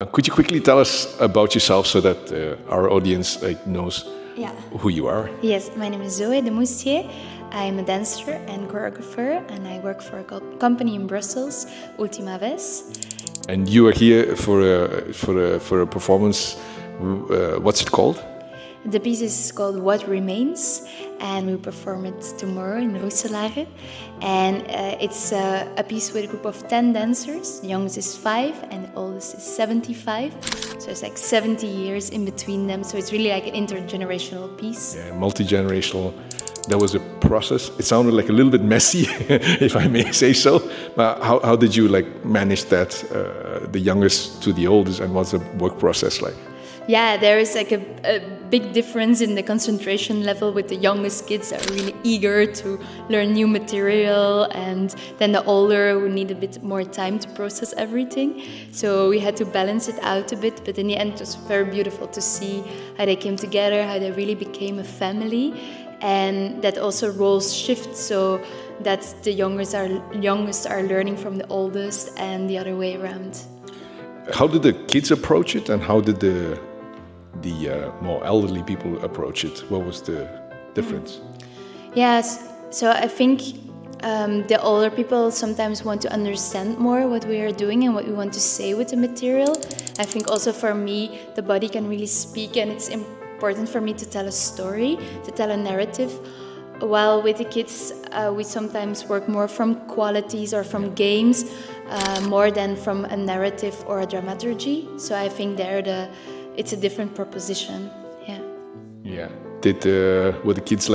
Could you quickly tell us about yourself so that our audience knows Yeah. who you are? Yes, my name is Zoë Demoustier. I'm a dancer and choreographer, and I work for a company in Brussels, Ultima Vez. And you are here for a performance. What's it called? The piece is called What Remains, and we perform it tomorrow in Roeselare. And it's a piece with a group of 10 dancers. The youngest is 5 and the oldest is 75. So it's like 70 years in between them. So it's really like an intergenerational piece. Yeah, multi-generational. That was a process. It sounded like a little bit messy, if I may say so. But how did you manage that, the youngest to the oldest, and what's the work process like? Yeah, there is like a big difference in the concentration level with the youngest kids that are really eager to learn new material, and then the older who need a bit more time to process everything. So we had to balance it out a bit, but in the end it was very beautiful to see how they came together, how they really became a family, and that also roles shift so that the youngest are learning from the oldest and the other way around. How did the kids approach it, and how did the more elderly people approach it? What was the difference? Yes, so I think the older people sometimes want to understand more what we are doing and what we want to say with the material. I think also for me, the body can really speak, and it's important for me to tell a story, to tell a narrative. While with the kids, we sometimes work more from qualities or from games, more than from a narrative or a dramaturgy. So I think it's a different proposition. Yeah. Yeah. Were the kids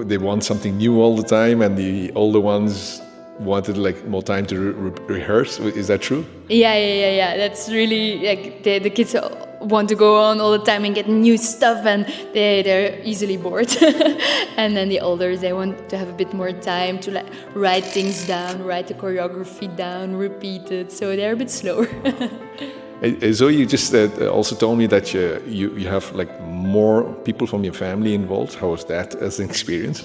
they want something new all the time, and the older ones wanted more time to rehearse? Is that true? Yeah. That's really the kids want to go on all the time and get new stuff, and they're easily bored. And then the older, they want to have a bit more time to write things down, write the choreography down, repeat it. So they're a bit slower. Zoe, you just also told me that you have more people from your family involved. How was that as an experience?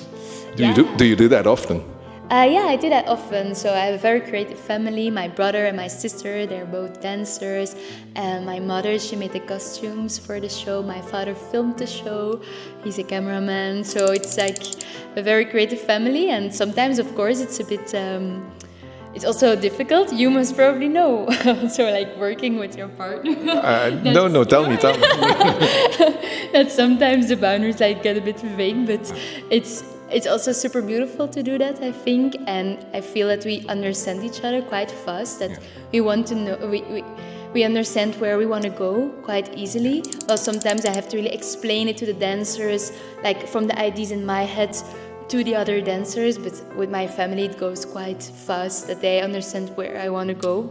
Do you do that often? Yeah, I do that often. So I have a very creative family. My brother and my sister, they're both dancers. And my mother, she made the costumes for the show. My father filmed the show. He's a cameraman. So it's like a very creative family. And sometimes, of course, it's a bit... it's also difficult. You must probably know. So working with your partner. No, tell me. That sometimes the boundaries get a bit vague, but it's also super beautiful to do that, I think, and I feel that we understand each other quite fast, that we want to know, we understand where we want to go quite easily. Well, sometimes I have to really explain it to the dancers, from the ideas in my head to the other dancers, but with my family it goes quite fast, that they understand where I want to go.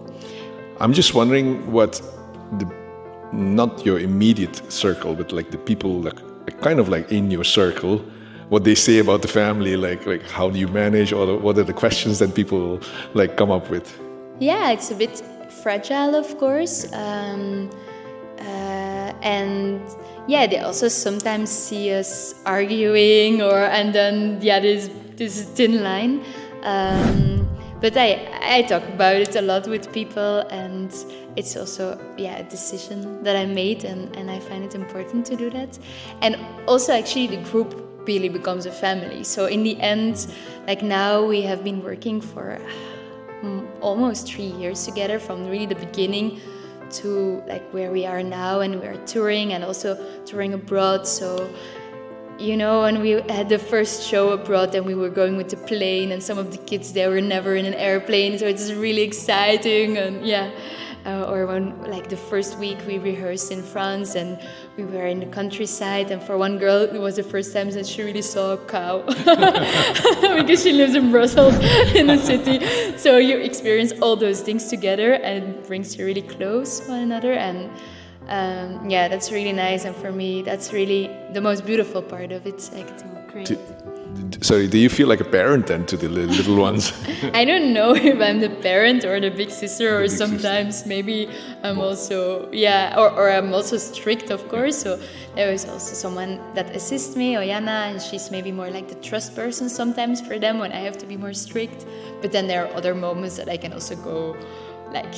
I'm just wondering what not your immediate circle, but the people kind of in your circle, what they say about the family, how do you manage, or what are the questions that people come up with? Yeah, it's a bit fragile, of course, and yeah, they also sometimes see us arguing, and then this thin line. But I talk about it a lot with people, and it's also a decision that I made, and I find it important to do that. And also, actually, the group really becomes a family. So in the end, now we have been working for almost 3 years together, from really the beginning to where we are now, and we are touring and also touring abroad. So when we had the first show abroad, and we were going with the plane, and some of the kids, they were never in an airplane, so it's really exciting. And or when the first week we rehearsed in France, and we were in the countryside, and for one girl it was the first time that she really saw a cow because she lives in Brussels in the city. So you experience all those things together, and it brings you really close to one another, and that's really nice. And for me, that's really the most beautiful part of it, to create. So do you feel like a parent then to the little ones? I don't know if I'm the parent or the big sister, or sometimes maybe I'm also, or I'm also strict, of course. So there is also someone that assists me, Oyana, and she's maybe more the trust person sometimes for them when I have to be more strict. But then there are other moments that I can also go like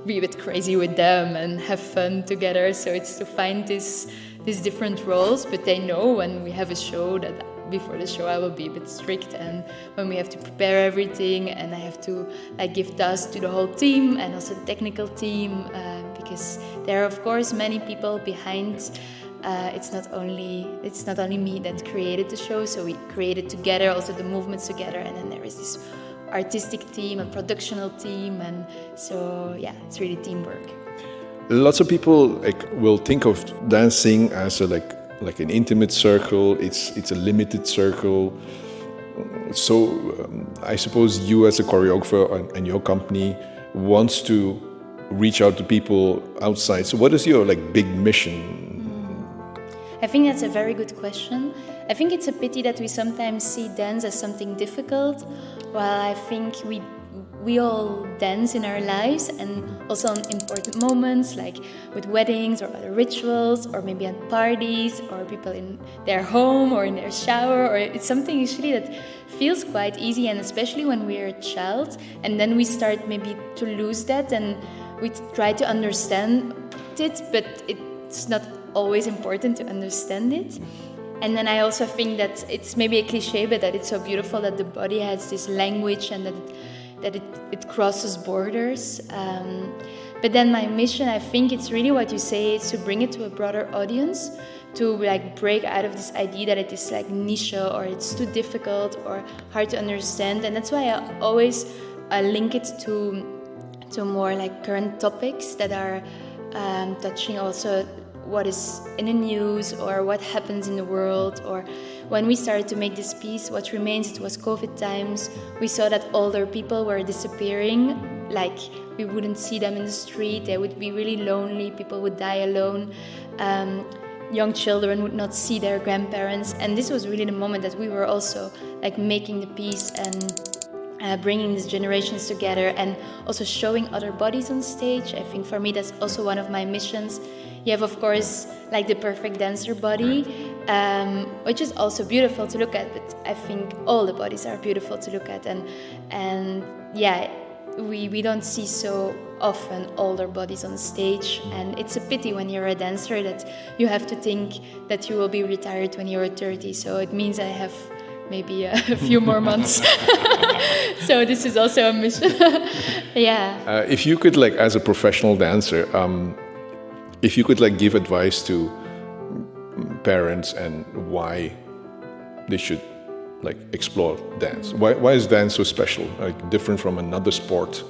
be a bit crazy with them and have fun together. So it's to find these different roles, but they know when we have a show that before the show I will be a bit strict, and when we have to prepare everything and I have to like give tasks to the whole team and also the technical team, because there are of course many people behind. It's not only me that created the show, so we created together also the movements together, and then there is this artistic team, a productional team, and so yeah, it's really teamwork. Lots of people like will think of dancing as a like an intimate circle. It's a limited circle. So I suppose you as a choreographer and your company wants to reach out to people outside. So what is your like big mission? I think that's a very good question. I think it's a pity that we sometimes see dance as something difficult, while I think we all dance in our lives, and also on important moments like with weddings or other rituals, or maybe at parties, or people in their home or in their shower, or it's something usually that feels quite easy, and especially when we're a child, and then we start maybe to lose that, and we try to understand it, but it's not always important to understand it. And then I also think that it's maybe a cliche, but that it's so beautiful that the body has this language and that it crosses borders. But then my mission, I think it's really what you say, is to bring it to a broader audience, to like break out of this idea that it is like niche or it's too difficult or hard to understand. And that's why I always link it to more like current topics that are touching also what is in the news or what happens in the world. Or when we started to make this piece, What Remains, it was COVID times. We saw that older people were disappearing, like we wouldn't see them in the street, they would be really lonely, people would die alone, young children would not see their grandparents, and this was really the moment that we were also like making the piece and bringing these generations together and also showing other bodies on stage. I think for me that's also one of my missions. You have, of course, like the perfect dancer body, which is also beautiful to look at, but I think all the bodies are beautiful to look at. And yeah, we don't see so often older bodies on stage. And it's a pity when you're a dancer that you have to think that you will be retired when you're 30. So it means I have maybe a few more months. So this is also a mission. Yeah. If you could, like, as a professional dancer, if you could like give advice to parents and why they should like explore dance, why is dance so special, like different from another sport?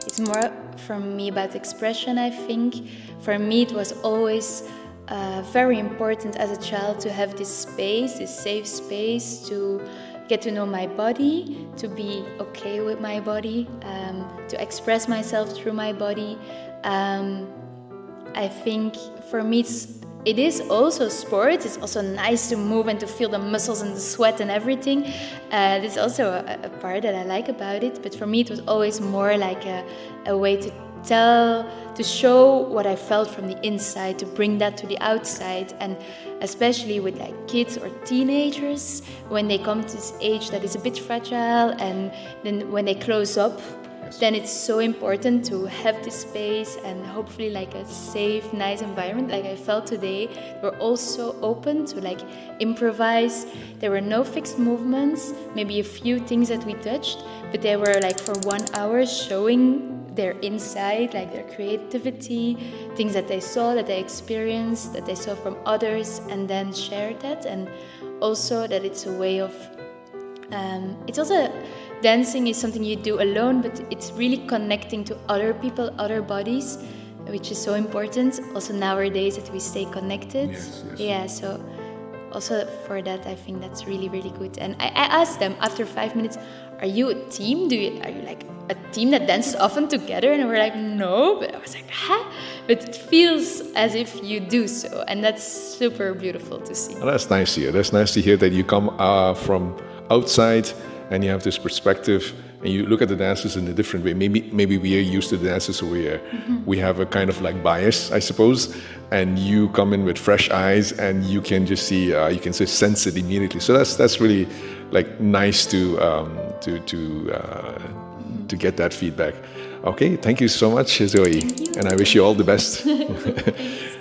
It's more for me about expression. I think for me it was always very important as a child to have this space, this safe space to get to know my body, to be okay with my body, to express myself through my body. I think for me it is also sport. It's also nice to move and to feel the muscles and the sweat and everything. This is also a part that I like about it. But for me it was always more like a way to show what I felt from the inside, to bring that to the outside. And especially with like kids or teenagers, when they come to this age that is a bit fragile, and then when they close up, then it's so important to have this space and hopefully like a safe, nice environment. Like I felt today, we're all so open to like improvise. There were no fixed movements, maybe a few things that we touched, but they were like for 1 hour showing their inside, like their creativity, things that they saw, that they experienced, that they saw from others, and then shared that. And also that it's a way of, it's also, dancing is something you do alone, but it's really connecting to other people, other bodies, which is so important. Also nowadays that we stay connected. Yes. Yeah, so also for that, I think that's really, really good. And I asked them after 5 minutes, are you a team? Are you like a team that dances often together? And we're like, no. But I was like, huh? But it feels as if you do so. And that's super beautiful to see. Well, that's nice to hear. That's nice to hear that you come from outside and you have this perspective and you look at the dancers in a different way. Maybe we are used to the dancers, so we have a kind of like bias, I suppose, and you come in with fresh eyes and you can just see, you can just sense it immediately. So that's really like nice to to get that feedback. Okay, thank you so much, Zoe, and I wish you all the best. Thanks.